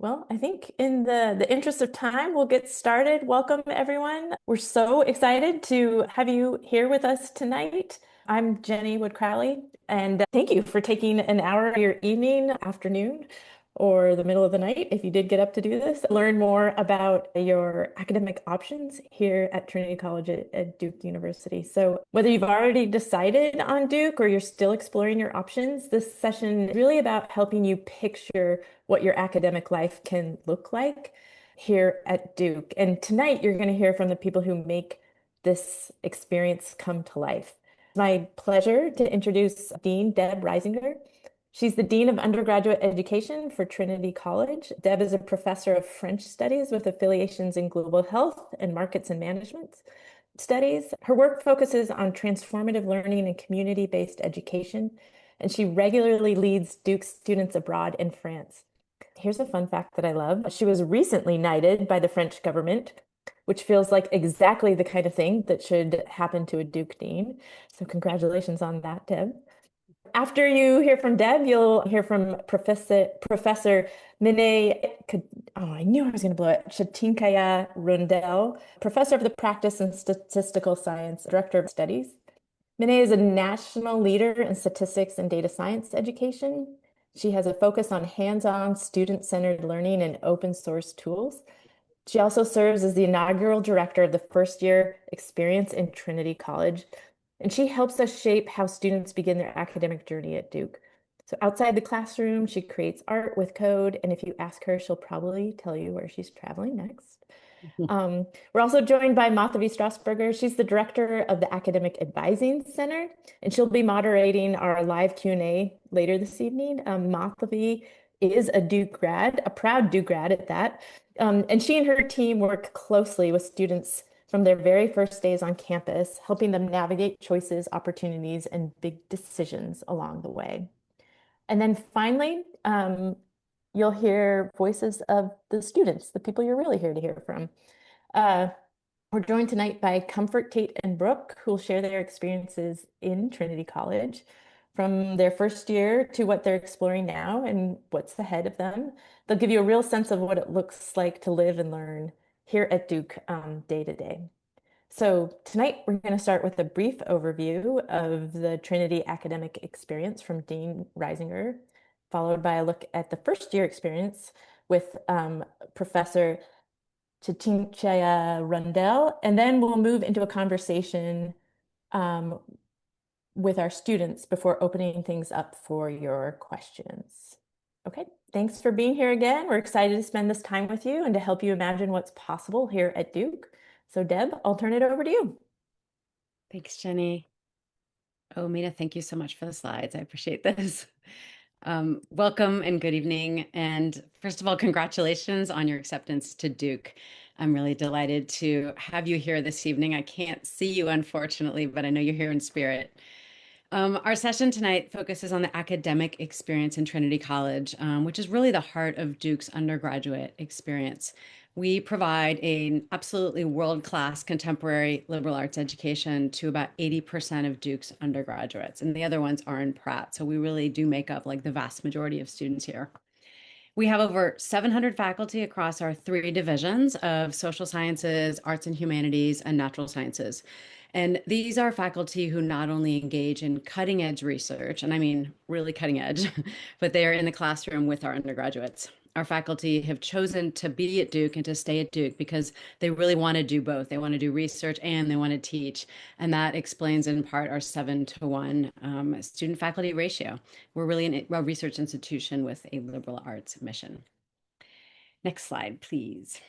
Well, I think in the interest of time, we'll get started. Welcome, everyone. We're so excited to have you here with us tonight. I'm Jenny Wood Crowley, and thank you for taking an hour of your evening, afternoon, or the middle of the night, if you did get up to do this. Learn more about your academic options here at Trinity College at Duke University. So, whether you've already decided on Duke or you're still exploring your options, this session is really about helping you picture what your academic life can look like here at Duke. And tonight, you're going to hear from the people who make this experience come to life. It's my pleasure to introduce Dean Deb Reisinger. She's the Dean of Undergraduate Education for Trinity College. Deb is a professor of French studies with affiliations in global health and markets and management studies. Her work focuses on transformative learning and community-based education, and she regularly leads Duke students abroad in France. Here's a fun fact that I love. She was recently knighted by the French government, which feels like exactly the kind of thing that should happen to a Duke Dean. So congratulations on that, Deb. After you hear from Deb, you'll hear from Professor Mine, oh, I knew I was going to blow it, Chatinkaya Rundell, Professor of the Practice and Statistical Science, Director of Studies. Mine is a national leader in statistics and data science education. She has a focus on hands-on, student-centered learning and open source tools. She also serves as the inaugural director of the first year experience in Trinity College, and she helps us shape how students begin their academic journey at Duke. So outside the classroom, she creates art with code, and if you ask her, she'll probably tell you where she's traveling next. We're also joined by Mathavi Strasburger. She's the director of the Academic Advising Center, and she'll be moderating our live Q&A later this evening. Mathavi is a Duke grad, a proud Duke grad at that. And she and her team work closely with students from their very first days on campus, helping them navigate choices, opportunities, and big decisions along the way. And then finally, you'll hear voices of the students, the people you're really here to hear from. We're joined tonight by Comfort, Tate, and Brooke, who will share their experiences in Trinity College from their first year to what they're exploring now and what's ahead of them. They'll give you a real sense of what it looks like to live and learn here at Duke day to day. So tonight we're going to start with a brief overview of the Trinity academic experience from Dean Reisinger, followed by a look at the first year experience with Professor Chatinkaya Rundell, and then we'll move into a conversation with our students before opening things up for your questions. Okay, thanks for being here again. We're excited to spend this time with you and to help you imagine what's possible here at Duke. So Deb, I'll turn it over to you. Thanks, Jenny. Oh, Mina, thank you so much for the slides. I appreciate this. Welcome and good evening. And first of all, congratulations on your acceptance to Duke. I'm really delighted to have you here this evening. I can't see you, unfortunately, but I know you're here in spirit. Our session tonight focuses on the academic experience in Trinity College, which is really the heart of Duke's undergraduate experience. We provide an absolutely world-class contemporary liberal arts education to about 80% of Duke's undergraduates, and the other ones are in Pratt. So we really do make up like the vast majority of students here. We have over 700 faculty across our three divisions of social sciences, arts and humanities, and natural sciences. And these are faculty who not only engage in cutting edge research, and I mean really cutting edge, but they are in the classroom with our undergraduates. Our faculty have chosen to be at Duke and to stay at Duke because they really want to do both. They want to do research and they want to teach. And that explains in part our 7-to-1 student faculty ratio. We're really a research institution with a liberal arts mission. Next slide, please.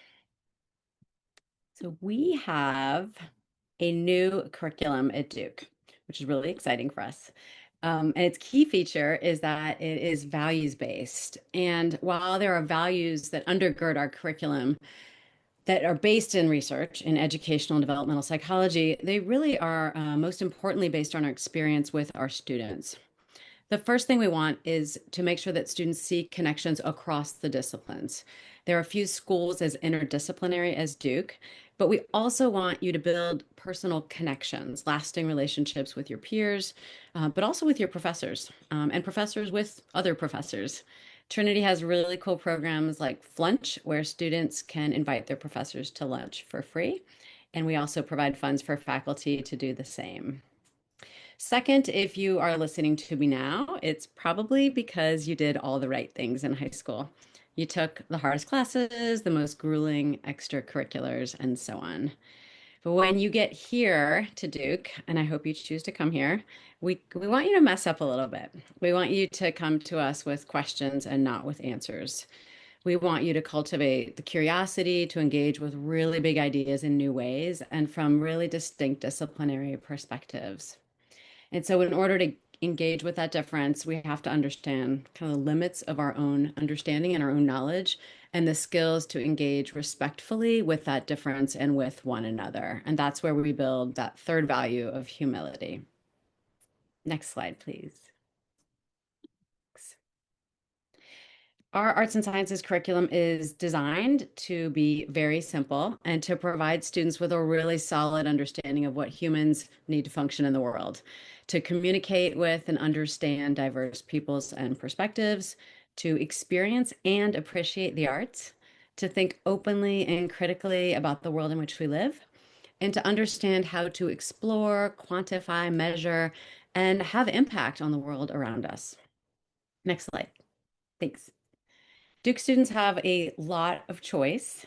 So we have a new curriculum at Duke, which is really exciting for us. And its key feature is that it is values-based. And while there are values that undergird our curriculum that are based in research in educational and developmental psychology, they really are most importantly based on our experience with our students. The first thing we want is to make sure that students see connections across the disciplines. There are a few schools as interdisciplinary as Duke, but we also want you to build personal connections, lasting relationships with your peers, but also with your professors and professors with other professors. Trinity has really cool programs like Flunch, where students can invite their professors to lunch for free. And we also provide funds for faculty to do the same. Second, if you are listening to me now, it's probably because you did all the right things in high school. You took the hardest classes, the most grueling extracurriculars, and so on. But when you get here to Duke, and I hope you choose to come here, we want you to mess up a little bit. We want you to come to us with questions and not with answers. We want you to cultivate the curiosity to engage with really big ideas in new ways and from really distinct disciplinary perspectives. And so, in order to engage with that difference, we have to understand kind of the limits of our own understanding and our own knowledge and the skills to engage respectfully with that difference and with one another. And that's where we build that third value of humility. Next slide, please. Our arts and sciences curriculum is designed to be very simple and to provide students with a really solid understanding of what humans need to function in the world, to communicate with and understand diverse peoples and perspectives, to experience and appreciate the arts, to think openly and critically about the world in which we live, and to understand how to explore, quantify, measure, and have impact on the world around us. Next slide. Thanks. Duke students have a lot of choice,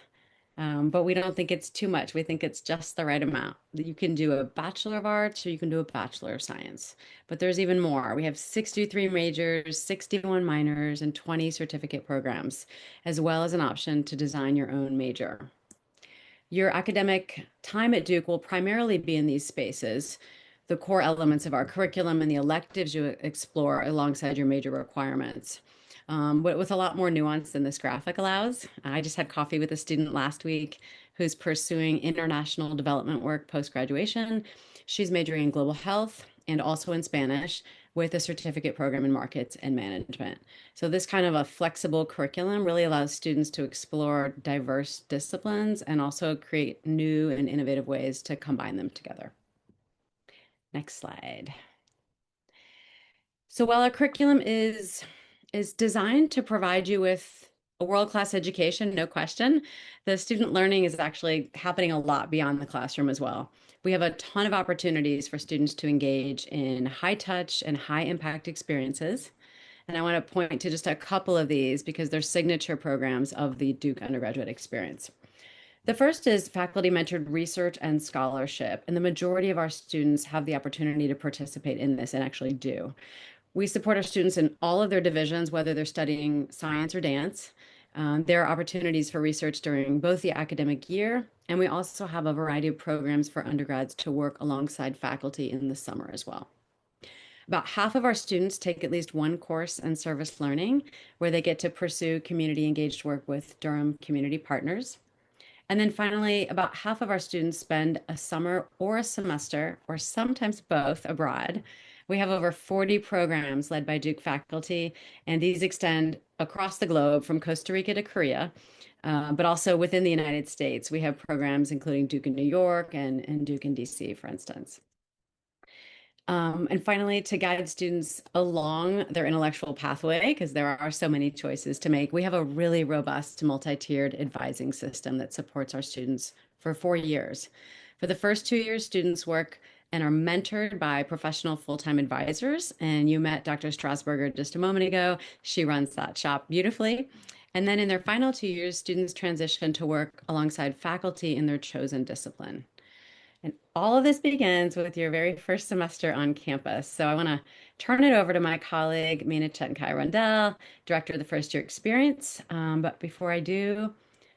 but we don't think it's too much. We think it's just the right amount. You can do a Bachelor of Arts or you can do a Bachelor of Science, but there's even more. We have 63 majors, 61 minors, and 20 certificate programs, as well as an option to design your own major. Your academic time at Duke will primarily be in these spaces, the core elements of our curriculum and the electives you explore alongside your major requirements. But with a lot more nuance than this graphic allows. I just had coffee with a student last week who's pursuing international development work post-graduation. She's majoring in global health and also in Spanish with a certificate program in markets and management. So this kind of a flexible curriculum really allows students to explore diverse disciplines and also create new and innovative ways to combine them together. Next slide. So while our curriculum is designed to provide you with a world-class education, no question, the student learning is actually happening a lot beyond the classroom as well. We have a ton of opportunities for students to engage in high-touch and high-impact experiences. And I want to point to just a couple of these because they're signature programs of the Duke undergraduate experience. The first is faculty mentored research and scholarship, and the majority of our students have the opportunity to participate in this and actually do. We support our students in all of their divisions, whether they're studying science or dance. There are opportunities for research during both the academic year, and we also have a variety of programs for undergrads to work alongside faculty in the summer as well. About half of our students take at least one course in service learning, where they get to pursue community engaged work with Durham community partners. And then finally, about half of our students spend a summer or a semester, or sometimes both, abroad. We have over 40 programs led by Duke faculty, and these extend across the globe from Costa Rica to Korea, but also within the United States. We have programs including Duke in New York and Duke in DC, for instance. And finally, to guide students along their intellectual pathway, because there are so many choices to make, we have a really robust multi-tiered advising system that supports our students for 4 years. For the first 2 years, students work and are mentored by professional full-time advisors. And you met Dr. Strasburger just a moment ago. She runs that shop beautifully. And then in their final 2 years, students transition to work alongside faculty in their chosen discipline. And all of this begins with your very first semester on campus. So I want to turn it over to my colleague, Mina Chetkai-Rundell, Director of the First Year Experience. But before I do,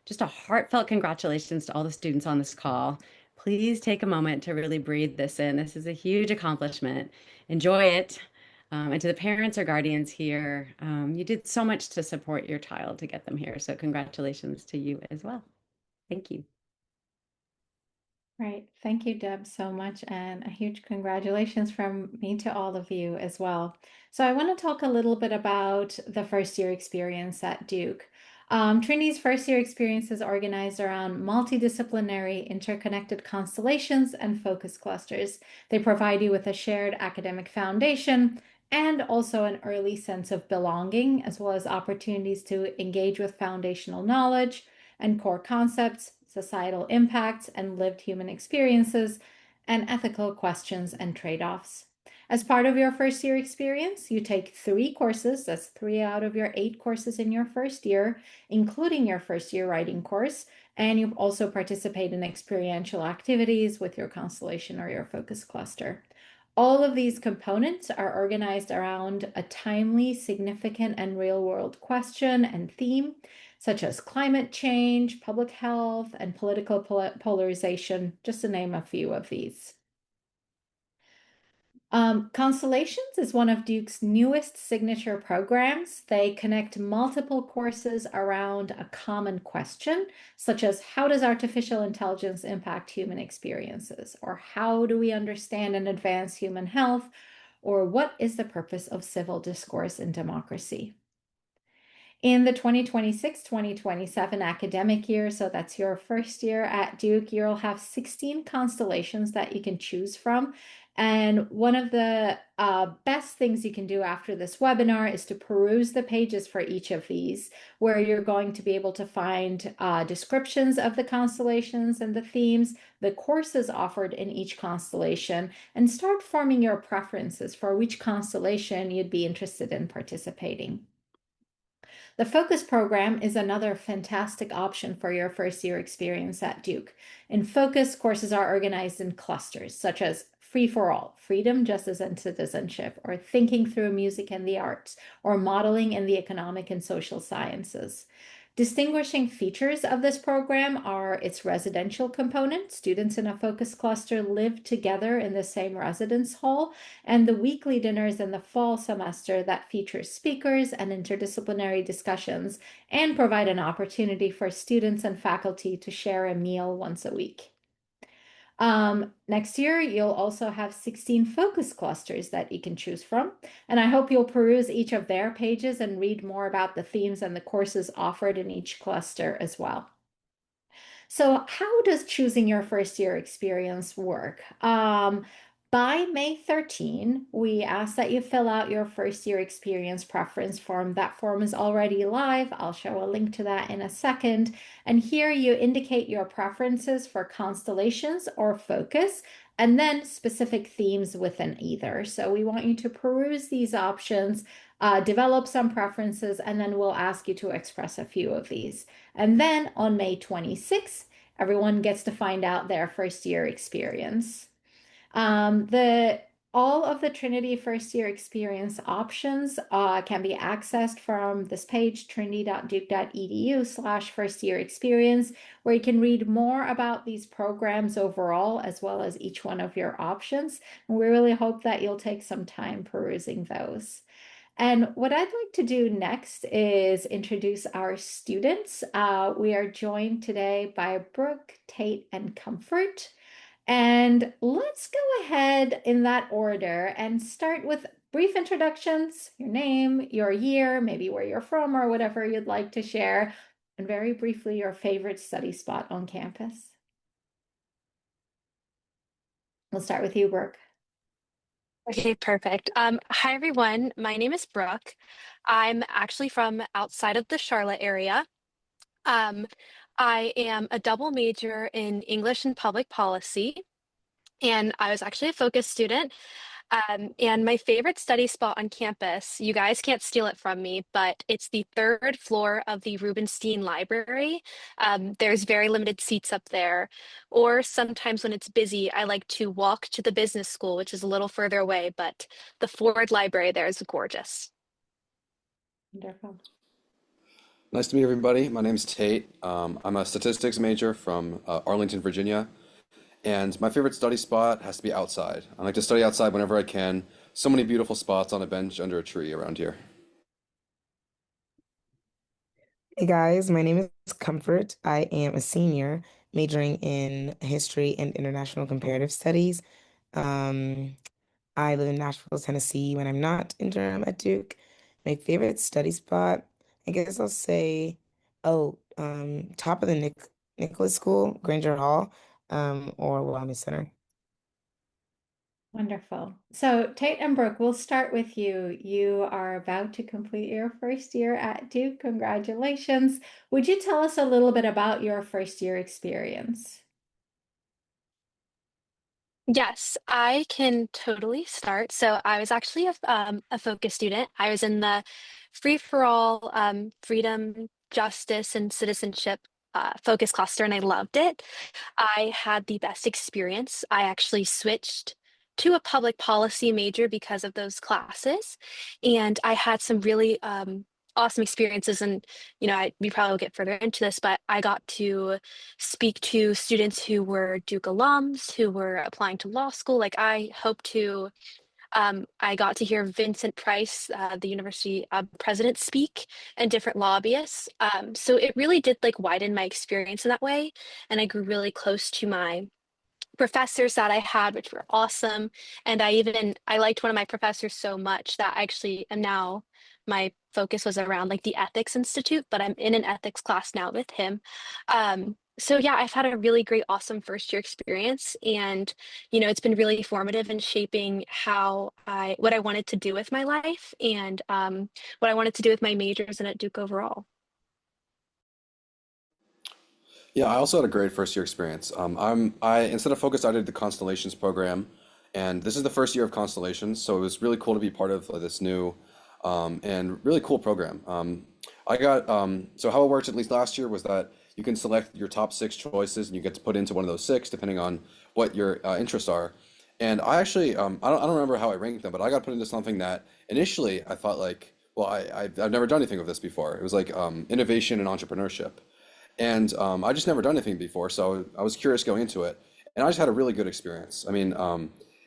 just a heartfelt congratulations to all the students on this call. Please take a moment to really breathe this in. This is a huge accomplishment. Enjoy it. And to the parents or guardians here, you did so much to support your child to get them here. So congratulations to you as well. Thank you. Right. Thank you, Deb, so much. And a huge congratulations from me to all of you as well. So I want to talk a little bit about the first year experience at Duke. Trinity's first year experience is organized around multidisciplinary interconnected constellations and focus clusters. They provide you with a shared academic foundation and also an early sense of belonging, as well as opportunities to engage with foundational knowledge and core concepts, societal impacts, and lived human experiences, and ethical questions and trade-offs. As part of your first year experience, you take 3 courses. That's 3 out of your 8 courses in your first year, including your first year writing course. And you also participate in experiential activities with your constellation or your focus cluster. All of these components are organized around a timely, significant, and real-world question and theme, such as climate change, public health, and political polarization, just to name a few of these. Constellations is one of Duke's newest signature programs. They connect multiple courses around a common question, such as how does artificial intelligence impact human experiences? Or how do we understand and advance human health? Or what is the purpose of civil discourse in democracy? In the 2026-2027 academic year, so that's your first year at Duke, you'll have 16 constellations that you can choose from. And one of the best things you can do after this webinar is to peruse the pages for each of these, where you're going to be able to find descriptions of the constellations and the themes, the courses offered in each constellation, and start forming your preferences for which constellation you'd be interested in participating. The Focus program is another fantastic option for your first year experience at Duke. In Focus, courses are organized in clusters, such as Free for All, Freedom, Justice, and Citizenship, or Thinking Through Music and the Arts, or Modeling in the Economic and Social Sciences. Distinguishing features of this program are its residential component. Students in a focus cluster live together in the same residence hall, and the weekly dinners in the fall semester that feature speakers and interdisciplinary discussions and provide an opportunity for students and faculty to share a meal once a week. Next year, you'll also have 16 focus clusters that you can choose from, and I hope you'll peruse each of their pages and read more about the themes and the courses offered in each cluster as well. So how does choosing your first year experience work? By May 13, we ask that you fill out your first year experience preference form. That form is already live. I'll show a link to that in a second. And here you indicate your preferences for constellations or focus, and then specific themes within either. So we want you to peruse these options, develop some preferences, and then we'll ask you to express a few of these. And then on May 26th, everyone gets to find out their first year experience. All of the Trinity first year experience options can be accessed from this page, trinity.duke.edu/first year experience, where you can read more about these programs overall, as well as each one of your options. And we really hope that you'll take some time perusing those. And what I'd like to do next is introduce our students. We are joined today by Brooke, Tate, and Comfort. And let's go ahead in that order and start with brief introductions, your name, your year, maybe where you're from or whatever you'd like to share, and very briefly, your favorite study spot on campus. We'll start with you, Brooke. Okay, perfect. Hi, everyone. My name is Brooke. I'm actually from outside of the Charlotte area. Um, I am a double major in English and public policy, and I was actually a focus student. And my favorite study spot on campus, you guys can't steal it from me, but it's the third floor of the Rubenstein Library. There's very limited seats up there. Or sometimes when it's busy, I like to walk to the business school, which is a little further away, but the Ford Library there is gorgeous. Wonderful. Nice to meet everybody. My name's Tate. I'm a statistics major from Arlington, Virginia, and my favorite study spot has to be outside. I like to study outside whenever I can. So many beautiful spots on a bench under a tree around here. Hey guys, my name is Comfort. I am a senior majoring in history and international comparative studies. Um, I live in Nashville, Tennessee when I'm not in Durham at Duke. My favorite study spot, I guess I'll say, top of the Nicholas School, Granger Hall, or Wellness Center. Wonderful. So, Tate and Brooke, we'll start with you. You are about to complete your first year at Duke. Congratulations. Would you tell us a little bit about your first year experience? Yes, I can totally start. So I was actually a focus student. I was in the free-for-all freedom, justice, and citizenship focus cluster, and I loved it. I had the best experience. I actually switched to a public policy major because of those classes, and I had some really awesome experiences. And we probably will get further into this, but I got to speak to students who were Duke alums who were applying to law school. Like I got to hear Vincent Price, the university president, speak and different lobbyists. So it really did like widen my experience in that way. And I grew really close to my professors that I had, which were awesome. And I liked one of my professors so much that I actually am now my focus was around like the Ethics Institute, but I'm in an ethics class now with him. So yeah, I've had a really great, awesome first year experience, and it's been really formative in shaping what I wanted to do with my life and what I wanted to do with my majors and at Duke overall. Yeah, I also had a great first year experience. I instead of Focus, I did the Constellations program, and this is the first year of Constellations, so it was really cool to be part of this new and really cool program. I got so how it worked at least last year was that you can select your top six choices, and you get to put into one of those six depending on what your interests are. And I actually I don't remember how I ranked them, but I got put into something that initially I thought like, well, I've never done anything of this before. It was like innovation and entrepreneurship. And I just never done anything before, so I was curious going into it, and I just had a really good experience. I mean,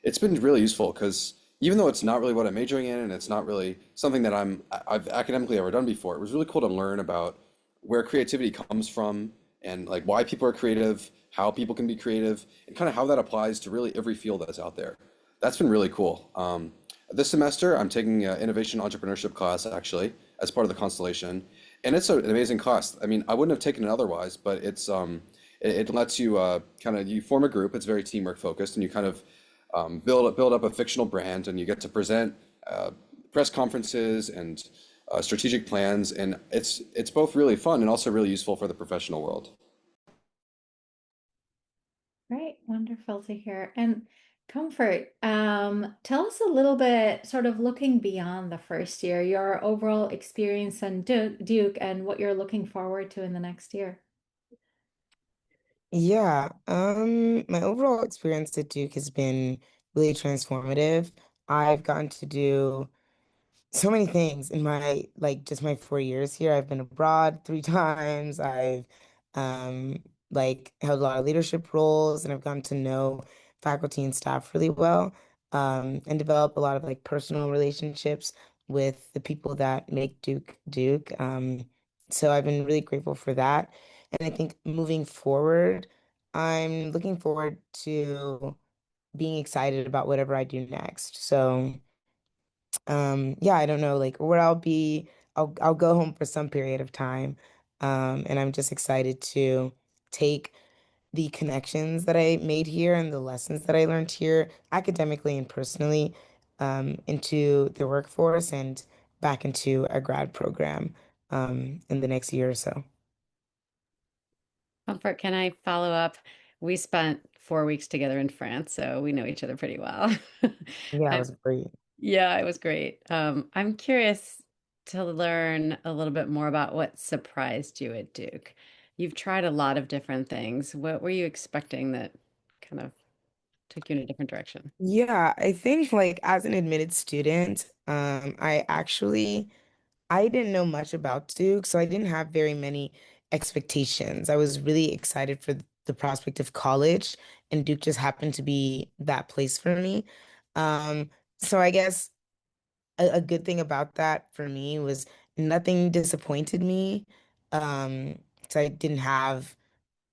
it's been really useful because even though it's not really what I'm majoring in, and it's not really something that I've academically ever done before, it was really cool to learn about where creativity comes from and like why people are creative, how people can be creative, and kind of how that applies to really every field that's out there. That's been really cool. This semester, I'm taking an innovation entrepreneurship class actually as part of the Constellation, and it's an amazing class. I mean, I wouldn't have taken it otherwise, but it lets you kind of you form a group. It's very teamwork focused, and you kind of build up a fictional brand, and you get to present uh, press conferences and strategic plans, and it's both really fun and also really useful for the professional world. Great, wonderful to hear. And Comfort, tell us a little bit, sort of looking beyond the first year, your overall experience in Duke and what you're looking forward to in the next year. Yeah, my overall experience at Duke has been really transformative. I've gotten to do so many things in my like just my 4 years here. I've been abroad 3 times. I've like held a lot of leadership roles, and I've gotten to know faculty and staff really well, and develop a lot of like personal relationships with the people that make Duke Duke. So I've been really grateful for that. And I think moving forward, I'm looking forward to being excited about whatever I do next. So yeah, I don't know like where I'll be. I'll go home for some period of time. And I'm just excited to take the connections that I made here and the lessons that I learned here academically and personally into the workforce and back into a grad program in the next year or so. Comfort, can I follow up? We spent 4 weeks together in France, so we know each other pretty well. Yeah, it I, was great. yeah, it was great. I'm curious to learn a little bit more about what surprised you at Duke. You've tried a lot of different things. What were you expecting that kind of took you in a different direction? Yeah, I think like as an admitted student, I didn't know much about Duke, so I didn't have very many expectations. I was really excited for the prospect of college, and Duke just happened to be that place for me. So I guess a good thing about that for me was nothing disappointed me. So I didn't have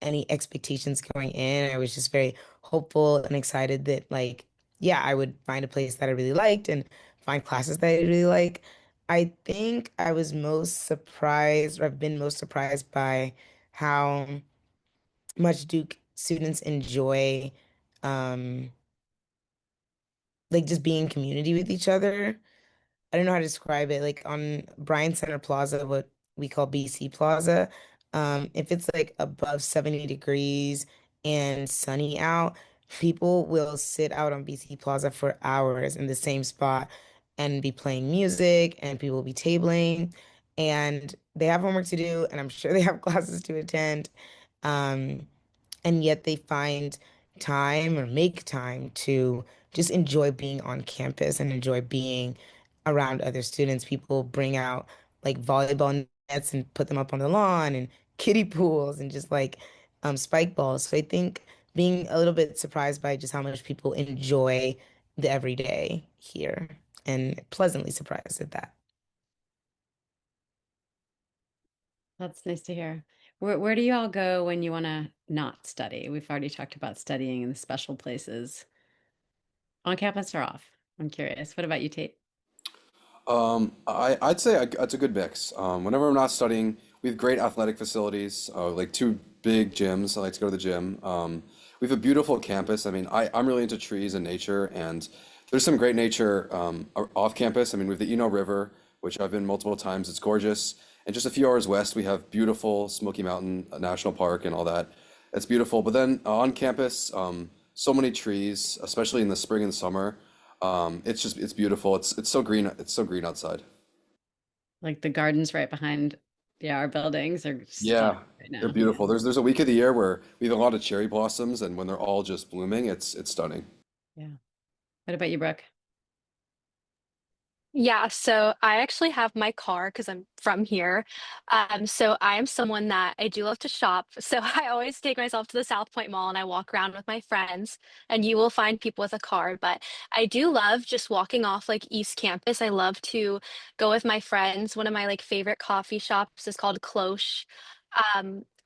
any expectations going in. I was just very hopeful and excited that like, yeah, I would find a place that I really liked and find classes that I really like. I think I was most surprised, or I've been most surprised by how much Duke students enjoy um like just being in community with each other. I don't know how to describe it. Like on Bryan Center Plaza, what we call BC Plaza, if it's like above 70 degrees and sunny out, people will sit out on BC Plaza for hours in the same spot and be playing music, and people will be tabling, and they have homework to do, and I'm sure they have classes to attend. Um, and yet they find time or make time to just enjoy being on campus and enjoy being around other students. People bring out like volleyball nets and put them up on the lawn and kiddie pools and just like spike balls. So I think being a little bit surprised by just how much people enjoy the everyday here and pleasantly surprised at that. That's nice to hear. Where do you all go when you want to not study? We've already talked about studying in the special places. On campus or off? I'm curious. What about you, Tate? I'd say it's a good mix. Whenever I'm not studying, we have great athletic facilities, like two big gyms. I like to go to the gym. We have a beautiful campus. I mean, I'm really into trees and nature, and there's some great nature off campus. I mean, we have the Eno River, which I've been multiple times. It's gorgeous. And just a few hours west, we have beautiful Smoky Mountain National Park and all that. It's beautiful. But then on campus, so many trees, especially in the spring and summer. It's beautiful. It's so green. It's so green outside. Like the gardens right behind, yeah, our buildings are stunning Yeah, right they're now. Yeah. beautiful. There's a week of the year where we have a lot of cherry blossoms, and when they're all just blooming, it's stunning. Yeah. What about you, Brooke? Yeah, so I actually have my car because I'm from here. So I am someone that I do love to shop. So I always take myself to the South Point Mall and I walk around with my friends, and you will find people with a car. But I do love just walking off like East Campus. I love to go with my friends. One of my like favorite coffee shops is called Cloche.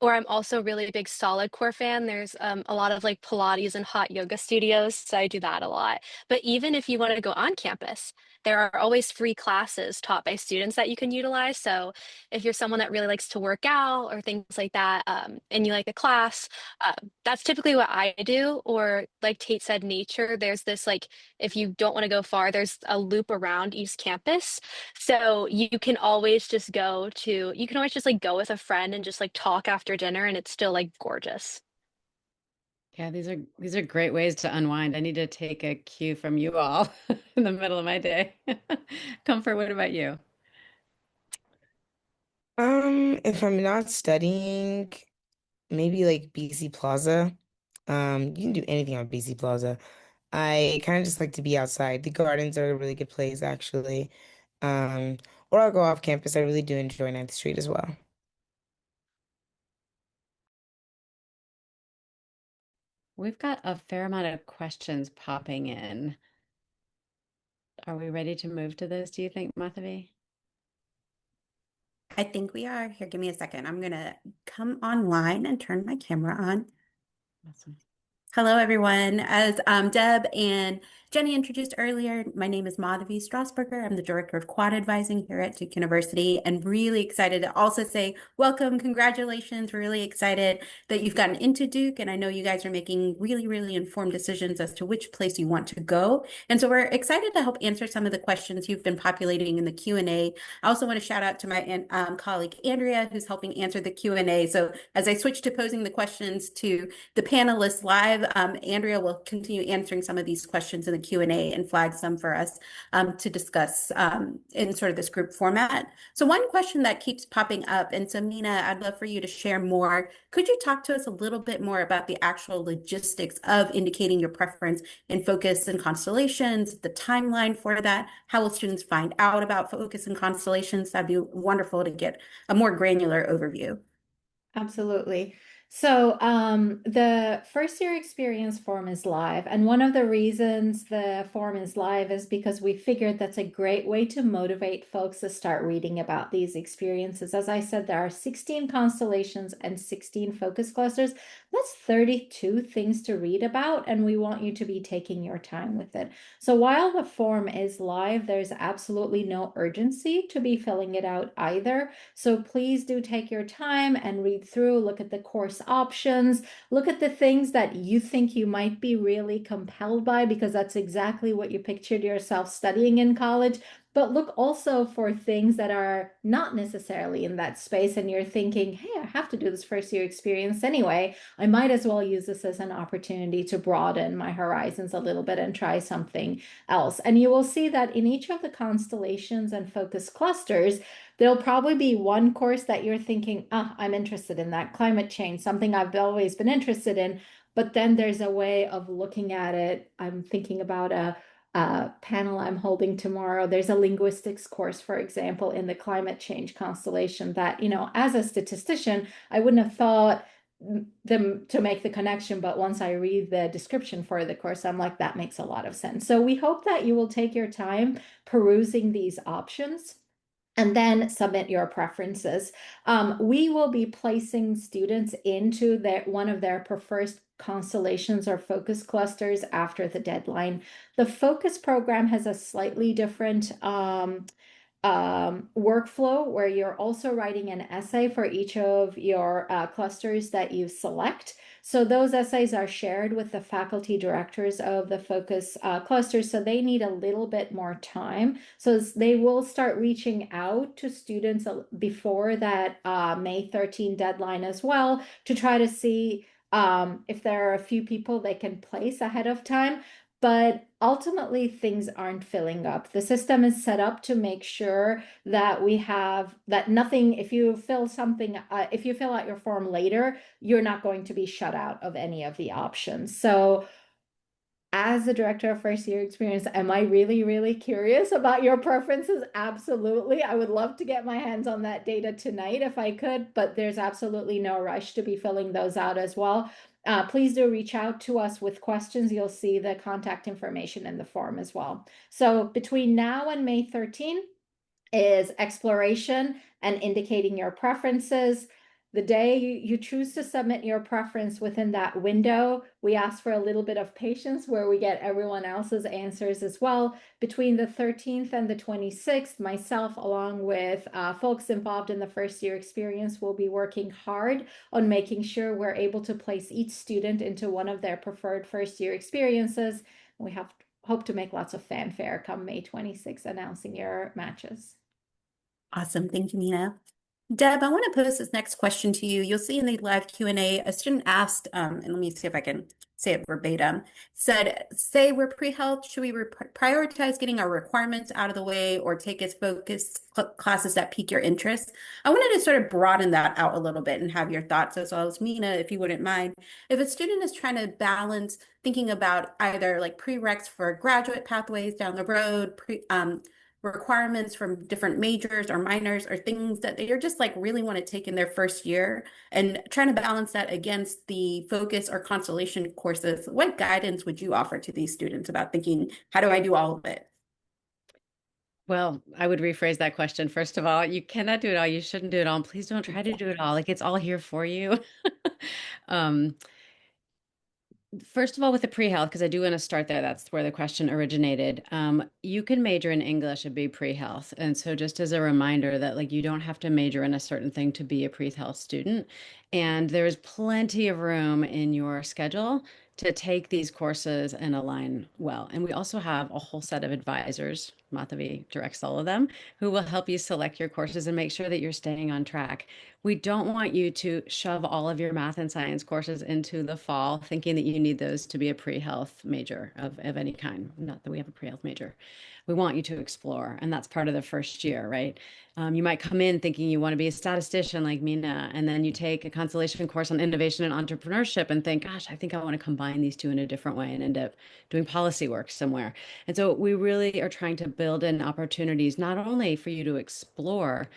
Or I'm also a really big solid core fan. There's a lot of like Pilates and hot yoga studios, so I do that a lot. But even if you want to go on campus, there are always free classes taught by students that you can utilize. So if you're someone that really likes to work out or things like that, and you like a class, that's typically what I do. Or like Tate said, nature, there's this like, if you don't want to go far, there's a loop around East Campus. So you can always just like go with a friend and just like talk after dinner, and it's still like gorgeous. Yeah, these are great ways to unwind. I need to take a cue from you all in the middle of my day. Comfort, what about you? If I'm not studying, maybe like BC Plaza. You can do anything on BC Plaza. I kind of just like to be outside. The gardens are a really good place, actually. Um, or I'll go off campus. I really do enjoy Ninth Street as well. We've got a fair amount of questions popping in. Are we ready to move to those, do you think, Mathavi? I think we are. Here, give me a second. I'm gonna come online and turn my camera on. Awesome. Hello, everyone. As Deb and Jenny introduced earlier, my name is Madhavi Strasburger. I'm the Director of Quad Advising here at Duke University, and really excited to also say welcome, congratulations. We're really excited that you've gotten into Duke, and I know you guys are making really, really informed decisions as to which place you want to go. And so we're excited to help answer some of the questions you've been populating in the Q&A. I also want to shout out to my colleague Andrea, who's helping answer the Q&A. So as I switch to posing the questions to the panelists live, Andrea will continue answering some of these questions in the Q&A and flag some for us to discuss in sort of this group format. So one question that keeps popping up, and so Mina, I'd love for you to share more. Could you talk to us a little bit more about the actual logistics of indicating your preference in focus and constellations, the timeline for that? How will students find out about focus and constellations? That'd be wonderful to get a more granular overview. Absolutely. So, the first year experience form is live, and one of the reasons the form is live is because we figured that's a great way to motivate folks to start reading about these experiences. As I said, there are 16 constellations and 16 focus clusters. That's 32 things to read about, and we want you to be taking your time with it. So while the form is live, there's absolutely no urgency to be filling it out either. So please do take your time and read through, look at the course course options. Look at the things that you think you might be really compelled by because that's exactly what you pictured yourself studying in college. But look also for things that are not necessarily in that space, and you're thinking, hey, I have to do this first year experience anyway. I might as well use this as an opportunity to broaden my horizons a little bit and try something else. And you will see that in each of the constellations and focus clusters, there'll probably be one course that you're thinking, ah, I'm interested in that climate change, something I've always been interested in. But then there's a way of looking at it. I'm thinking about a panel I'm holding tomorrow. There's a linguistics course, for example, in the climate change constellation that, as a statistician, I wouldn't have thought them to make the connection, but once I read the description for the course, I'm like, that makes a lot of sense. So we hope that you will take your time perusing these options and then submit your preferences. We will be placing students into one of their preferred constellations or focus clusters after the deadline. The focus program has a slightly different workflow where you're also writing an essay for each of your clusters that you select. So those essays are shared with the faculty directors of the focus clusters, so they need a little bit more time. So they will start reaching out to students before that May 13 deadline as well to try to see if there are a few people they can place ahead of time. But ultimately, things aren't filling up. The system is set up to make sure that we have that nothing, if you fill something, if you fill out your form later, you're not going to be shut out of any of the options. So as the director of first year experience, am I really, really curious about your preferences? Absolutely. I would love to get my hands on that data tonight if I could, but there's absolutely no rush to be filling those out as well. Please do reach out to us with questions. You'll see the contact information in the form as well. So between now and May 13 is exploration and indicating your preferences. The day you choose to submit your preference within that window, we ask for a little bit of patience where we get everyone else's answers as well. Between the 13th and the 26th, myself, along with folks involved in the first year experience, will be working hard on making sure we're able to place each student into one of their preferred first year experiences. We hope to make lots of fanfare come May 26th announcing your matches. Awesome. Thank you, Nina. Deb, I want to pose this next question to you. You'll see in the live Q&A, a student asked, and let me see if I can say it verbatim, said, say we're pre-health, should we prioritize getting our requirements out of the way or take as focus classes that pique your interest? I wanted to sort of broaden that out a little bit and have your thoughts as well as Mina, if you wouldn't mind. If a student is trying to balance thinking about either like prereqs for graduate pathways down the road, requirements from different majors or minors or things that they are just like really want to take in their first year and trying to balance that against the focus or constellation courses, what guidance would you offer to these students about thinking, how do I do all of it? Well, I would rephrase that question. First of all, you cannot do it all. You shouldn't do it all. And please don't try to do it all. Like it's all here for you. um, First of all, with the pre-health, because I do want to start there, that's where the question originated. You can major in English and be pre-health. And so just as a reminder that like you don't have to major in a certain thing to be a pre-health student. And there's plenty of room in your schedule to take these courses and align well. And we also have a whole set of advisors, Madhavi directs all of them, who will help you select your courses and make sure that you're staying on track. We don't want you to shove all of your math and science courses into the fall, thinking that you need those to be a pre-health major of any kind. Not that we have a pre-health major. We want you to explore, and that's part of the first year, right? You might come in thinking you want to be a statistician like Mina, and then you take a constellation course on innovation and entrepreneurship and think, gosh, I think I want to combine these two in a different way and end up doing policy work somewhere. And so we really are trying to build in opportunities, not only for you to explore,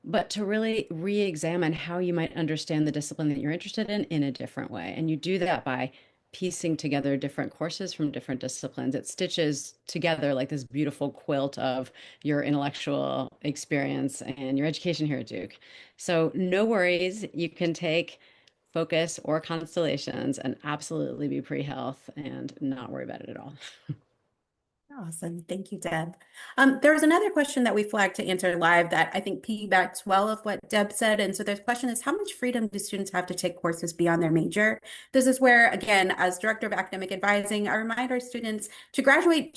but to really re-examine how you might understand the discipline that you're interested in a different way. And you do that by piecing together different courses from different disciplines. It stitches together like this beautiful quilt of your intellectual experience and your education here at Duke. So no worries, you can take focus or constellations and absolutely be pre-health and not worry about it at all. Awesome. Thank you, Deb. There was another question that we flagged to answer live that I think piggybacks well of what Deb said. And so the question is, how much freedom do students have to take courses beyond their major? This is where, again, as Director of Academic Advising, I remind our students to graduate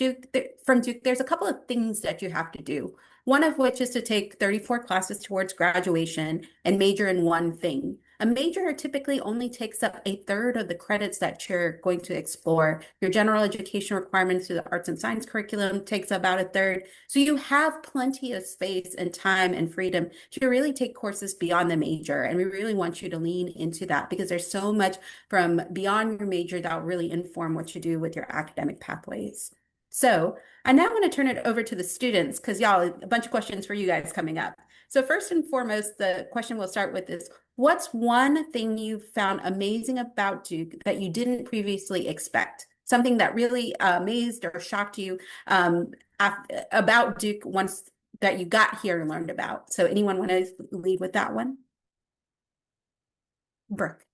from Duke, there's a couple of things that you have to do. One of which is to take 34 classes towards graduation and major in one thing. A major typically only takes up a third of the credits that you're going to explore. Your general education requirements through the arts and science curriculum takes about a third. So you have plenty of space and time and freedom to really take courses beyond the major. And we really want you to lean into that because there's so much from beyond your major that will really inform what you do with your academic pathways. So I now want to turn it over to the students because y'all, a bunch of questions for you guys coming up. So first and foremost, the question we'll start with is, what's one thing you found amazing about Duke that you didn't previously expect? Something that really amazed or shocked you about Duke once that you got here and learned about. So anyone want to lead with that one? Brooke.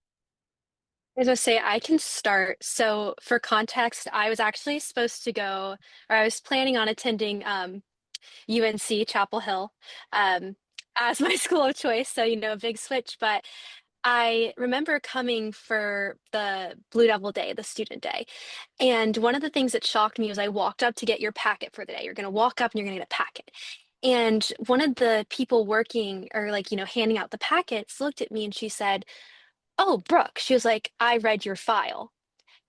I was gonna say I can start. So for context, I was actually supposed to go, or I was planning on attending UNC Chapel Hill as my school of choice. So, a big switch. But I remember coming for the Blue Devil Day, the student day. And one of the things that shocked me was I walked up to get your packet for the day. You're going to walk up and you're going to get a packet. And one of the people working or like, handing out the packets looked at me and she said, "Oh, Brooke," she was like, "I read your file."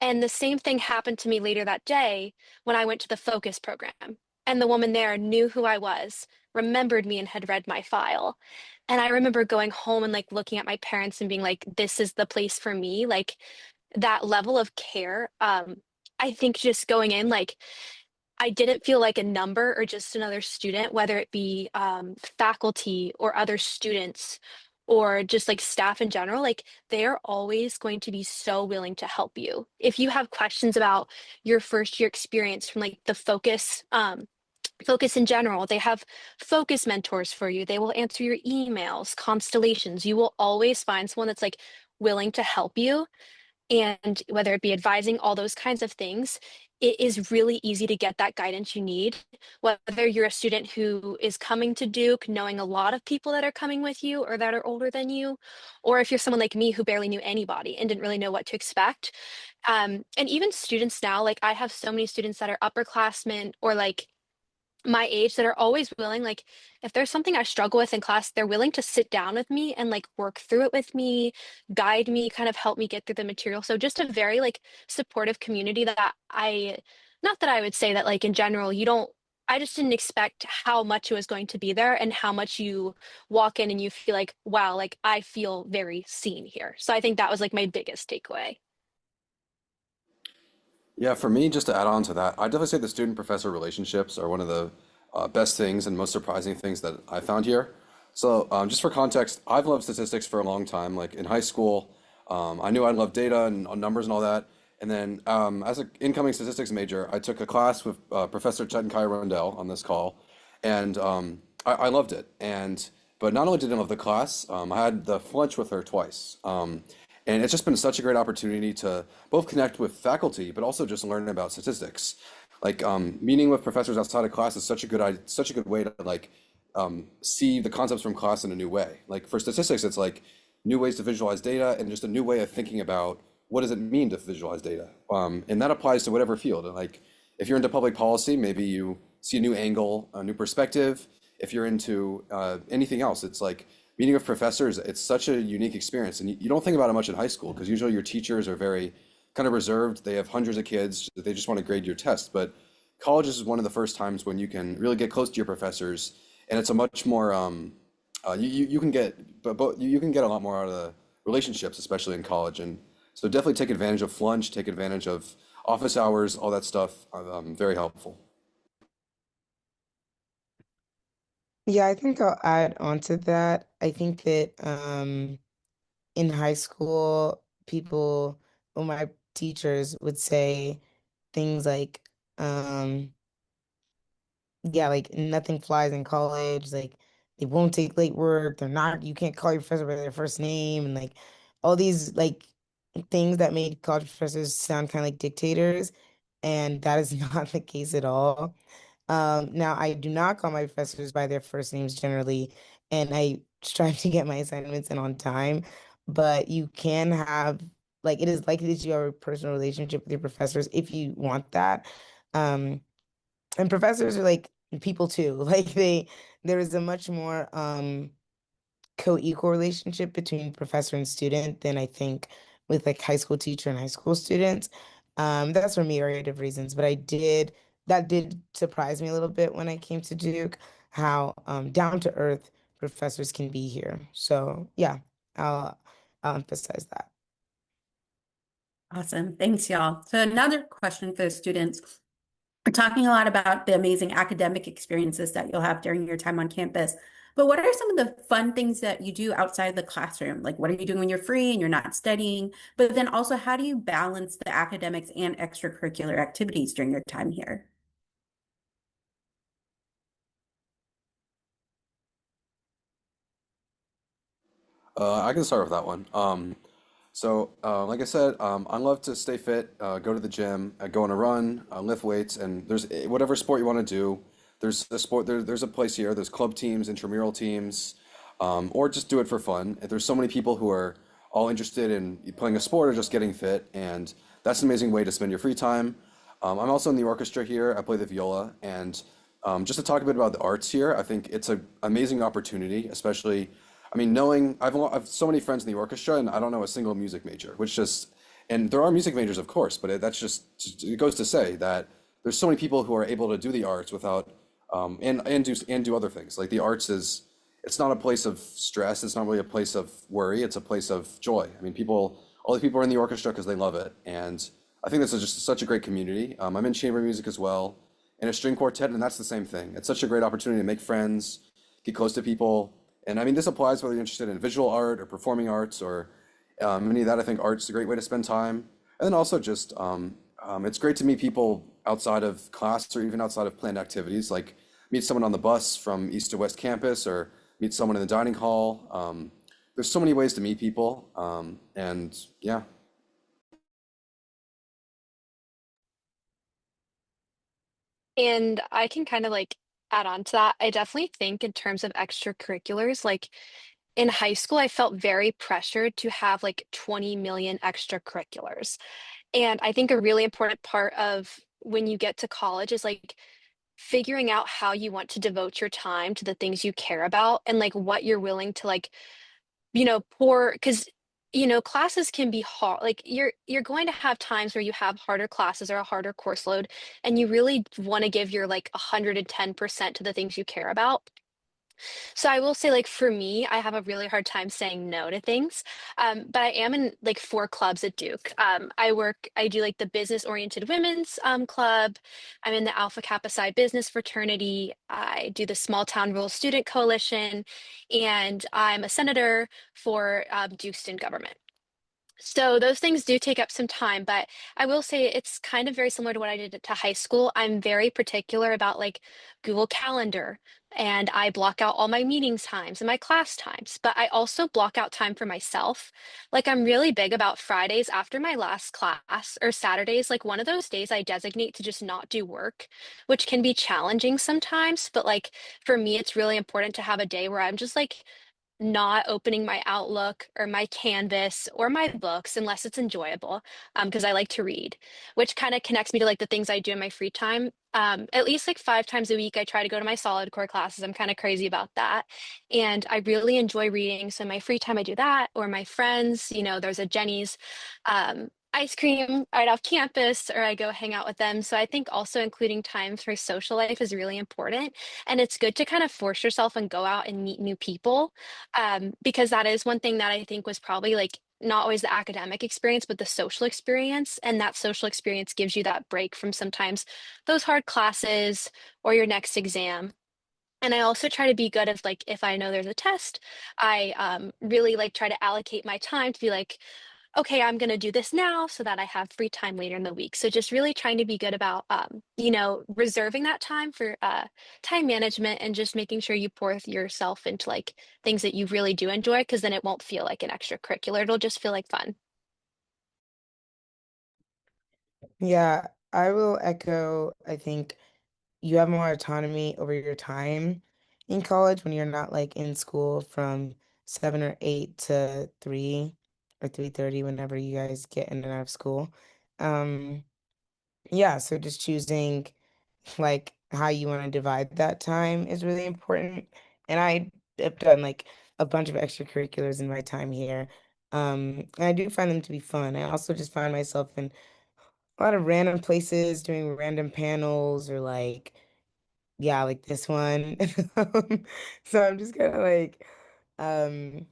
And the same thing happened to me later that day when I went to the focus program. And the woman there knew who I was, remembered me, and had read my file. And I remember going home and like looking at my parents and being like, this is the place for me. Like that level of care. I think just going in, like, I didn't feel like a number or just another student, whether it be faculty or other students or just like staff in general. Like they're always going to be so willing to help you. If you have questions about your first year experience from like the focus in general, they have focus mentors for you. They will answer your emails, constellations. You will always find someone that's like willing to help you, and whether it be advising, all those kinds of things, it is really easy to get that guidance you need. Whether you're a student who is coming to Duke, knowing a lot of people that are coming with you or that are older than you, or if you're someone like me who barely knew anybody and didn't really know what to expect. And even students now, like I have so many students that are upperclassmen or like my age that are always willing, like if there's something I struggle with in class, they're willing to sit down with me and like work through it with me, guide me, kind of help me get through the material. So just a very like supportive community that not that I would say that like in general you don't, I just didn't expect how much it was going to be there and how much you walk in and you feel like, wow, like I feel very seen here. So I think that was like my biggest takeaway. Yeah, for me, just to add on to that, I'd definitely say the student-professor relationships are one of the best things and most surprising things that I found here. So, just for context, I've loved statistics for a long time. Like in high school, I knew I loved data and numbers and all that. And then, as an incoming statistics major, I took a class with Professor Chettenkai Rundell on this call, and I loved it. But not only did I love the class, I had the flunch with her twice. And it's just been such a great opportunity to both connect with faculty, but also just learn about statistics. Like meeting with professors outside of class is such a good way to like see the concepts from class in a new way. Like for statistics, it's like new ways to visualize data and just a new way of thinking about what does it mean to visualize data. And that applies to whatever field. Like if you're into public policy, maybe you see a new angle, a new perspective. If you're into anything else, it's like meeting with professors, it's such a unique experience. And you don't think about it much in high school because usually your teachers are very kind of reserved. They have hundreds of kids. They just want to grade your test. But college is one of the first times when you can really get close to your professors. And it's a much more, you can get, but you can get a lot more out of the relationships, especially in college. And so definitely take advantage of flunch, take advantage of office hours, all that stuff. Very helpful. Yeah, I think I'll add on to that. I think that in high school, people, or my teachers would say things like, um, yeah, like nothing flies in college. Like they won't take late work. They're not, you can't call your professor by their first name, and like all these like things that made college professors sound kind of like dictators. and that is not the case at all. Now, I do not call my professors by their first names generally, and I strive to get my assignments in on time. But you can have, like, it is likely that you have a personal relationship with your professors if you want that. Um, and professors are like people too. Like there is a much more co-equal relationship between professor and student than I think with like high school teacher and high school students. That's for myriad of reasons, but that did surprise me a little bit when I came to Duke, how down to earth professors can be here. So yeah, I'll I'll emphasize that. Awesome. Thanks, y'all. So another question for the students. We're talking a lot about the amazing academic experiences that you'll have during your time on campus. But what are some of the fun things that you do outside the classroom? Like, what are you doing when you're free and you're not studying? But then also, how do you balance the academics and extracurricular activities during your time here? I can start with that one. Like I said, I love to stay fit, go to the gym, go on a run, lift weights, and there's whatever sport you want to do. There's a place here. There's club teams, intramural teams, or just do it for fun. There's so many people who are all interested in playing a sport or just getting fit, and that's an amazing way to spend your free time. I'm also in the orchestra here. I play the viola, and just to talk a bit about the arts here, I think it's an amazing opportunity, especially. I mean, knowing I've so many friends in the orchestra, and I don't know a single music major, which just and there are music majors, of course, but that's just it goes to say that there's so many people who are able to do the arts without and do other things. Like the arts is it's not a place of stress. It's not really a place of worry. It's a place of joy. I mean, all the people are in the orchestra because they love it, and I think this is just such a great community. I'm in chamber music as well, and a string quartet, and that's the same thing. It's such a great opportunity to make friends, get close to people. And I mean, this applies whether you're interested in visual art or performing arts or any of that. I think art's a great way to spend time. And then also just, it's great to meet people outside of class or even outside of planned activities, like meet someone on the bus from East to West Campus or meet someone in the dining hall. There's so many ways to meet people. And yeah. And I can kind of like add on to that. I definitely think in terms of extracurriculars, like in high school, I felt very pressured to have like 20 million extracurriculars. And I think a really important part of when you get to college is like figuring out how you want to devote your time to the things you care about and like what you're willing to like, pour because classes can be hard. Like you're going to have times where you have harder classes or a harder course load, and you really want to give your like 110% to the things you care about. So I will say, like for me, I have a really hard time saying no to things. But I am in like four clubs at Duke. I do like the business oriented women's club. I'm in the Alpha Kappa Psi business fraternity. I do the Small Town Rural Student Coalition, and I'm a senator for Duke Student Government. So those things do take up some time, but I will say it's kind of very similar to what I did to high school. I'm very particular about like Google Calendar, and I block out all my meetings times and my class times, but I also block out time for myself. Like I'm really big about Fridays after my last class or Saturdays, like one of those days I designate to just not do work, which can be challenging sometimes, but like for me it's really important to have a day where I'm just like not opening my Outlook or my Canvas or my books unless it's enjoyable, because I like to read, which kind of connects me to like the things I do in my free time. At least like 5 times a week, I try to go to my solid core classes. I'm kind of crazy about that. And I really enjoy reading. So in my free time, I do that. Or my friends, there's a Jenny's ice cream right off campus, or I go hang out with them. So I think also including time for social life is really important. And it's good to kind of force yourself and go out and meet new people, because that is one thing that I think was probably like not always the academic experience, but the social experience. And that social experience gives you that break from sometimes those hard classes or your next exam. And I also try to be good of like if I know there's a test, I really like try to allocate my time to be like, okay, I'm going to do this now so that I have free time later in the week. So just really trying to be good about, reserving that time for time management and just making sure you pour yourself into like things that you really do enjoy, because then it won't feel like an extracurricular. It'll just feel like fun. Yeah, I will echo, I think you have more autonomy over your time in college when you're not like in school from 7 or 8 to 3 or 3:30 whenever you guys get in and out of school. Um, yeah, so just choosing like how you want to divide that time is really important. And I have done like a bunch of extracurriculars in my time here. And I do find them to be fun. I also just find myself in a lot of random places doing random panels or like, yeah, like this one. So I'm just kind of like um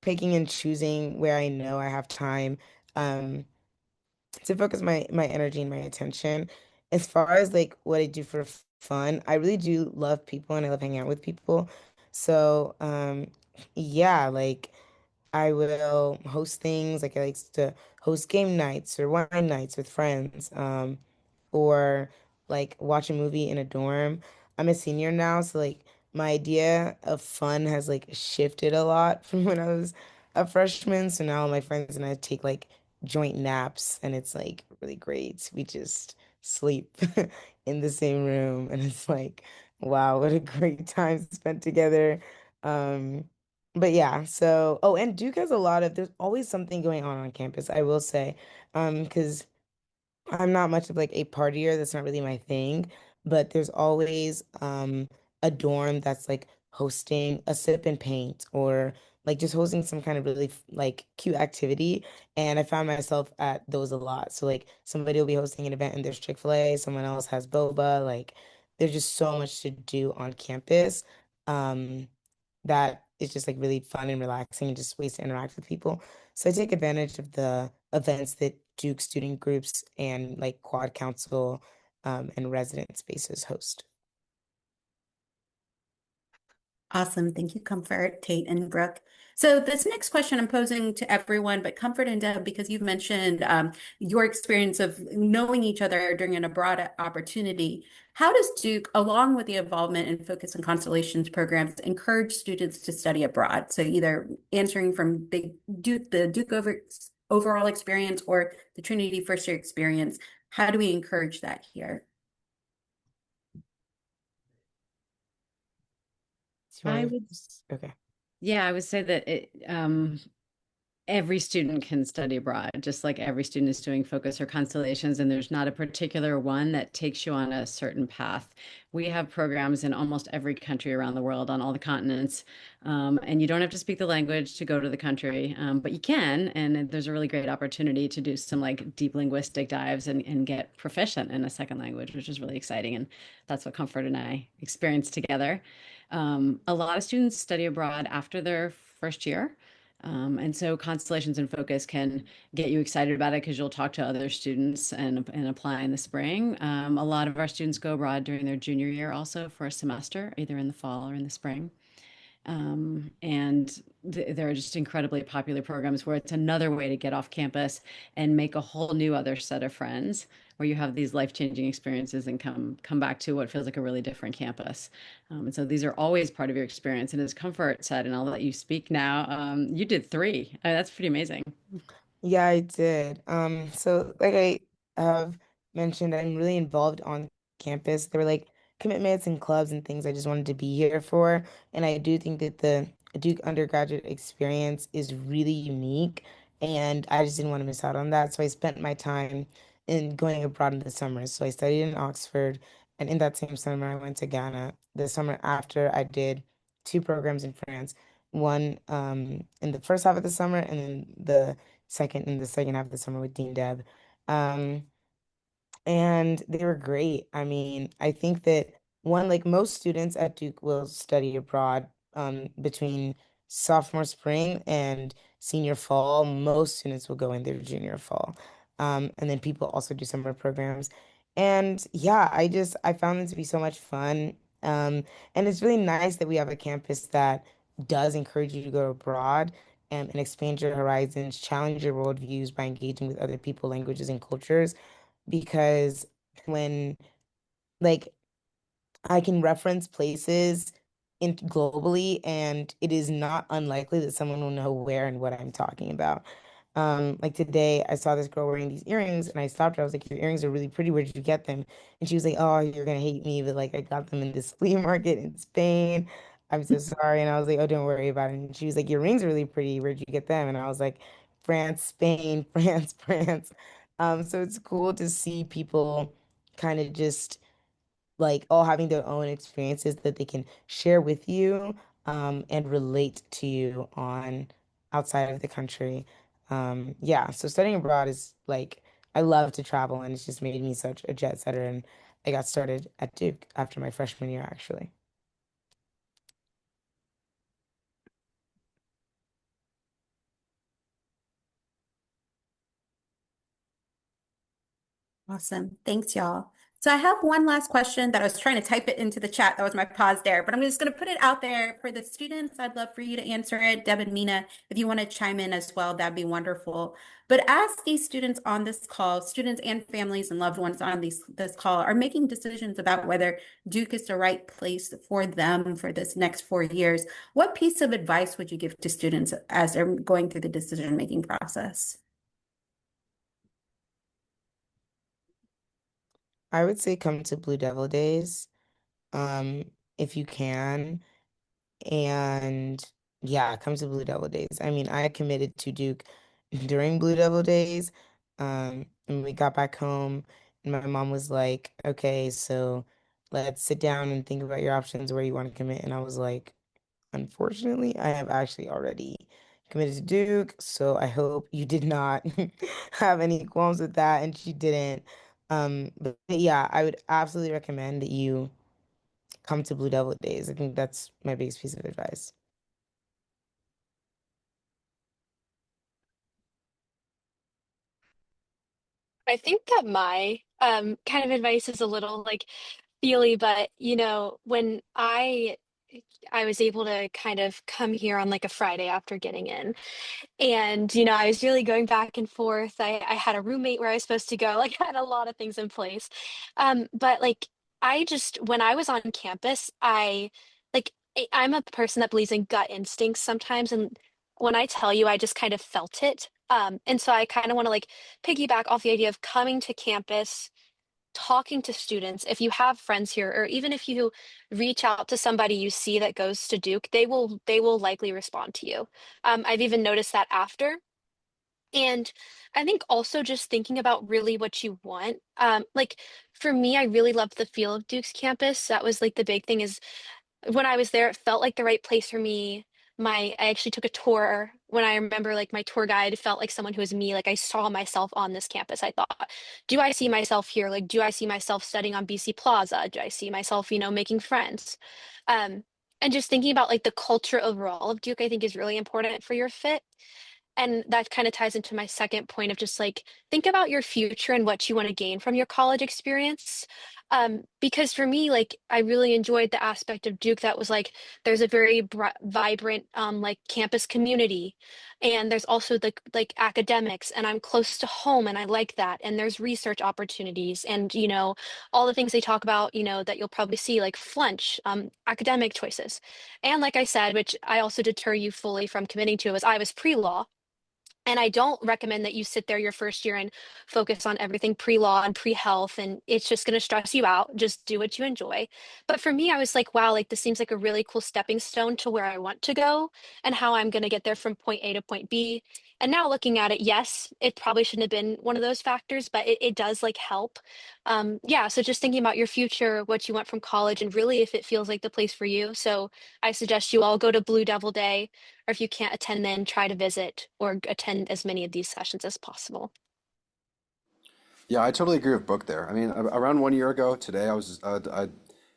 picking and choosing where I know I have time um to focus my energy and my attention. As far as like what I do for fun, I really do love people and I love hanging out with people. So yeah, like I will host things like I like to host game nights or wine nights with friends, or like watch a movie in a dorm. I'm a senior now, so like my idea of fun has like shifted a lot from when I was a freshman. So now my friends and I take like joint naps, and it's like really great. We just sleep in the same room, and it's like, wow, what a great time spent together. Um, but yeah, so oh, and Duke has a lot of there's always something going on campus, I will say. Because I'm not much of like a partier, that's not really my thing, but there's always a dorm that's like hosting a sip and paint or like just hosting some kind of really like cute activity. And I found myself at those a lot. So like somebody will be hosting an event and there's Chick-fil-A, someone else has boba, like there's just so much to do on campus. Um that is just like really fun and relaxing and just ways to interact with people. So I take advantage of the events that Duke student groups and like Quad Council and resident spaces host. Awesome. Thank you, Comfort, Tate, and Brooke. So this next question I'm posing to everyone, but Comfort and Deb, because you've mentioned your experience of knowing each other during an abroad opportunity. How does Duke, along with the involvement and focus on constellations programs, encourage students to study abroad? So either answering from the Duke overall experience or the Trinity first year experience, how do we encourage that here? Do you I want would, to? Okay. yeah, I would say that every student can study abroad, just like every student is doing focus or constellations, and there's not a particular one that takes you on a certain path. We have programs in almost every country around the world, on all the continents, and you don't have to speak the language to go to the country, but you can, and there's a really great opportunity to do some like deep linguistic dives and get proficient in a second language, which is really exciting, and that's what Comfort and I experienced together. A lot of students study abroad after their first year. And so Constellations in Focus can get you excited about it because you'll talk to other students and apply in the spring. A lot of our students go abroad during their junior year also for a semester, either in the fall or in the spring. And there are just incredibly popular programs where it's another way to get off campus and make a whole new other set of friends, where you have these life-changing experiences and come back to what feels like a really different campus. And so these are always part of your experience. And as Comfort said, and I'll let you speak now, you did three. That's pretty amazing. Yeah, I did. So like I have mentioned, I'm really involved on campus. There were like commitments and clubs and things I just wanted to be here for. And I do think that the Duke undergraduate experience is really unique. And I just didn't want to miss out on that. So I spent my time in going abroad in the summer. So I studied in Oxford. And in that same summer, I went to Ghana. The summer after, I did two programs in France. One in the first half of the summer, and then the second half of the summer with Dean Deb. Um, and they were great. I mean, I think that one, like most students at Duke will study abroad between sophomore spring and senior fall. Most students will go in their junior fall. And then people also do summer programs. And yeah, I found them to be so much fun. And it's really nice that we have a campus that does encourage you to go abroad and expand your horizons, challenge your worldviews by engaging with other people, languages, and cultures because when like I can reference places in globally and it is not unlikely that someone will know where and what I'm talking about. Like today, I saw this girl wearing these earrings, and I stopped her. I was like, "Your earrings are really pretty. Where did you get them?" And she was like, "Oh, you're gonna hate me, but like I got them in this flea market in Spain. I'm so sorry." And I was like, "Oh, don't worry about it." And she was like, "Your rings are really pretty. Where'd you get them?" And I was like, "France, Spain, France, France." So it's cool to see people kind of just like all having their own experiences that they can share with you, and relate to you on outside of the country. Yeah, so studying abroad is like I love to travel, and it's just made me such a jet setter. And I got started at Duke after my freshman year, actually. Awesome. Thanks, y'all. So I have one last question that I was trying to type it into the chat. That was my pause there, but I'm just going to put it out there for the students. I'd love for you to answer it. Deb and Mina, if you want to chime in as well, that'd be wonderful. But as these students on this call, students and families and loved ones on this call are making decisions about whether Duke is the right place for them for this next 4 years, what piece of advice would you give to students as they're going through the decision-making process? I would say come to Blue Devil Days, um, if you can. And yeah, come to Blue Devil Days. I mean, I committed to Duke during Blue Devil Days. And we got back home, and my mom was like, "Okay, so let's sit down and think about your options where you want to commit." And I was like, "Unfortunately, I have actually already committed to Duke, so I hope you did not have any qualms with that." And she didn't. But yeah, I would absolutely recommend that you come to Blue Devil Days. I think that's my biggest piece of advice. I think that my kind of advice is a little like feely, but when I was able to kind of come here on like a Friday after getting in. And, I was really going back and forth. I had a roommate where I was supposed to go, like, I had a lot of things in place. But like, when I was on campus, I'm a person that believes in gut instincts sometimes. And when I tell you, I just kind of felt it. And so I kind of want to like piggyback off the idea of coming to campus, talking to students. If you have friends here, or even if you reach out to somebody you see that goes to Duke, they will likely respond to you. I've even noticed that after. And I think also just thinking about really what you want. Like for me, I really loved the feel of Duke's campus. That was like the big thing is when I was there, it felt like the right place for me. I actually took a tour when I remember like my tour guide felt like someone who was me. Like I saw myself on this campus. I thought, do I see myself here? Like, do I see myself studying on BC Plaza? Do I see myself, making friends? Um, and just thinking about like the culture overall of Duke, I think is really important for your fit. And that kind of ties into my second point of just like think about your future and what you want to gain from your college experience. Because for me, like I really enjoyed the aspect of Duke that was like there's a very vibrant like campus community, and there's also the like academics, and I'm close to home, and I like that. And there's research opportunities, and all the things they talk about, that you'll probably see like flunch, academic choices, and like I said, which I also deter you fully from committing to, was I was pre-law. And I don't recommend that you sit there your first year and focus on everything pre-law and pre-health, and it's just going to stress you out. Just do what you enjoy. But for me, I was like, wow, like this seems like a really cool stepping stone to where I want to go and how I'm going to get there from point A to point B. And now looking at it, yes, it probably shouldn't have been one of those factors, but it does like help. Yeah, so just thinking about your future, what you want from college, and really if it feels like the place for you. So I suggest you all go to Blue Devil Day, or if you can't attend, then try to visit or attend as many of these sessions as possible. Yeah, I totally agree with Brooke there. I mean, around 1 year ago today, I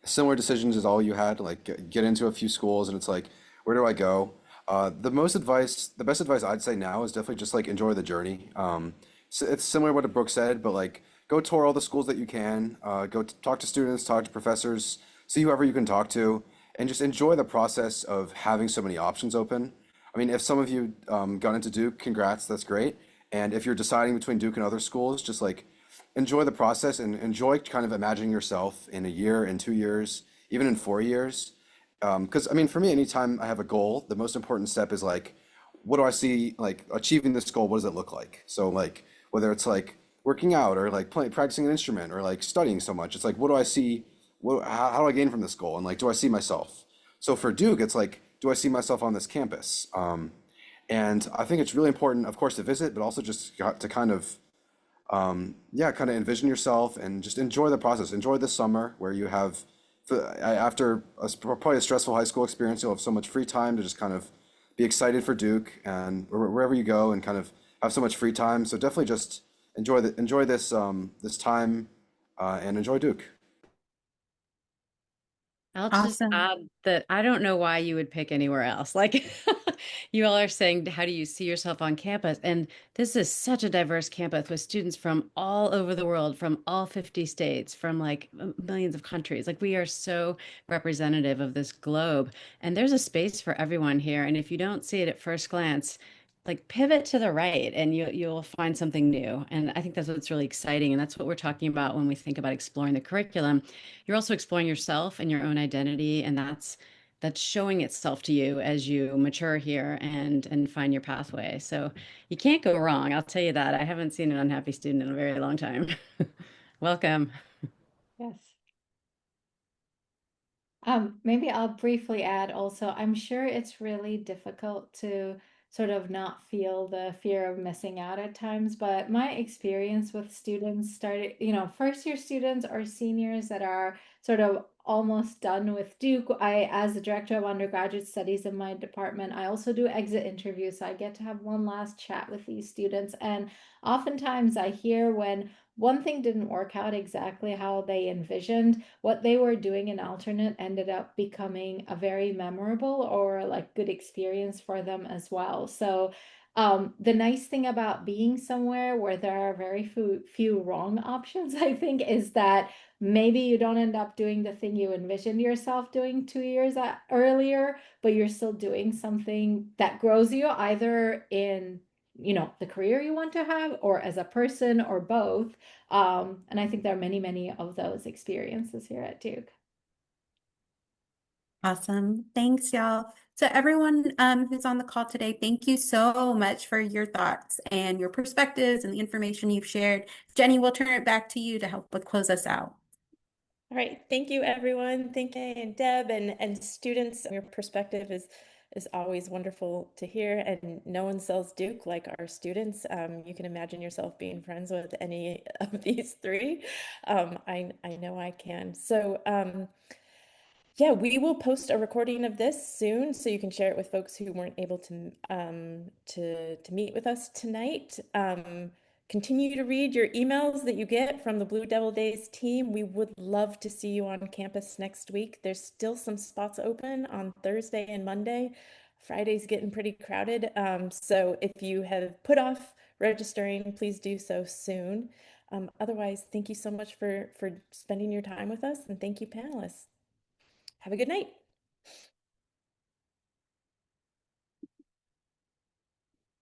similar decisions as all you had, like get into a few schools, and it's like, where do I go? The best advice I'd say now is definitely just like enjoy the journey. So it's similar to what Brooke said, but like go tour all the schools that you can, talk to students, talk to professors, see whoever you can talk to, and just enjoy the process of having so many options open. I mean, if some of you got into Duke, congrats, that's great. And if you're deciding between Duke and other schools, just like enjoy the process and enjoy kind of imagining yourself in a year, in 2 years, even in 4 years. Because I mean, for me, anytime I have a goal, the most important step is like, what do I see like achieving this goal? What does it look like? So like whether it's like working out or like playing, practicing an instrument or like studying so much, it's like what do I see? How do I gain from this goal? And like, do I see myself? So for Duke, it's like, do I see myself on this campus? And I think it's really important, of course, to visit, but also just got to kind of yeah, kind of envision yourself and just enjoy the process. Enjoy the summer where you have, after probably a stressful high school experience, you'll have so much free time to just kind of be excited for Duke and wherever you go and kind of have so much free time. So definitely just enjoy this this time and enjoy Duke. I'll just Awesome. add that I don't know why you would pick anywhere else. Like you all are saying, how do you see yourself on campus? And this is such a diverse campus with students from all over the world, from all 50 states, from like millions of countries. Like we are so representative of this globe, and there's a space for everyone here. And if you don't see it at first glance, like pivot to the right and you'll find something new. And I think that's what's really exciting. And that's what we're talking about when we think about exploring the curriculum. You're also exploring yourself and your own identity, and that's showing itself to you as you mature here and find your pathway. So you can't go wrong. I'll tell you that. I haven't seen an unhappy student in a very long time. Welcome. Yes. Maybe I'll briefly add also, I'm sure it's really difficult to sort of not feel the fear of missing out at times, but my experience with students started, first year students or seniors that are sort of almost done with Duke. As the director of undergraduate studies in my department, I also do exit interviews. So I get to have one last chat with these students. And oftentimes I hear when one thing didn't work out exactly how they envisioned, what they were doing in alternate ended up becoming a very memorable or like good experience for them as well. So the nice thing about being somewhere where there are very few wrong options, I think, is that maybe you don't end up doing the thing you envisioned yourself doing 2 years earlier, but you're still doing something that grows you either in the career you want to have or as a person or both. And I think there are many, many of those experiences here at Duke. Awesome. Thanks, y'all. So everyone who's on the call today, thank you so much for your thoughts and your perspectives and the information you've shared. Jenny, we'll turn it back to you to help with close us out. All right, thank you, everyone. Thank you, and Deb and students. Your perspective is always wonderful to hear, and no one sells Duke like our students. You can imagine yourself being friends with any of these three. I know I can. So. Yeah, we will post a recording of this soon, so you can share it with folks who weren't able to meet with us tonight. Continue to read your emails that you get from the Blue Devil Days team. We would love to see you on campus next week. There's still some spots open on Thursday and Monday. Friday's getting pretty crowded. So if you have put off registering, please do so soon. Otherwise, thank you so much for spending your time with us, and thank you, panelists. Have a good night.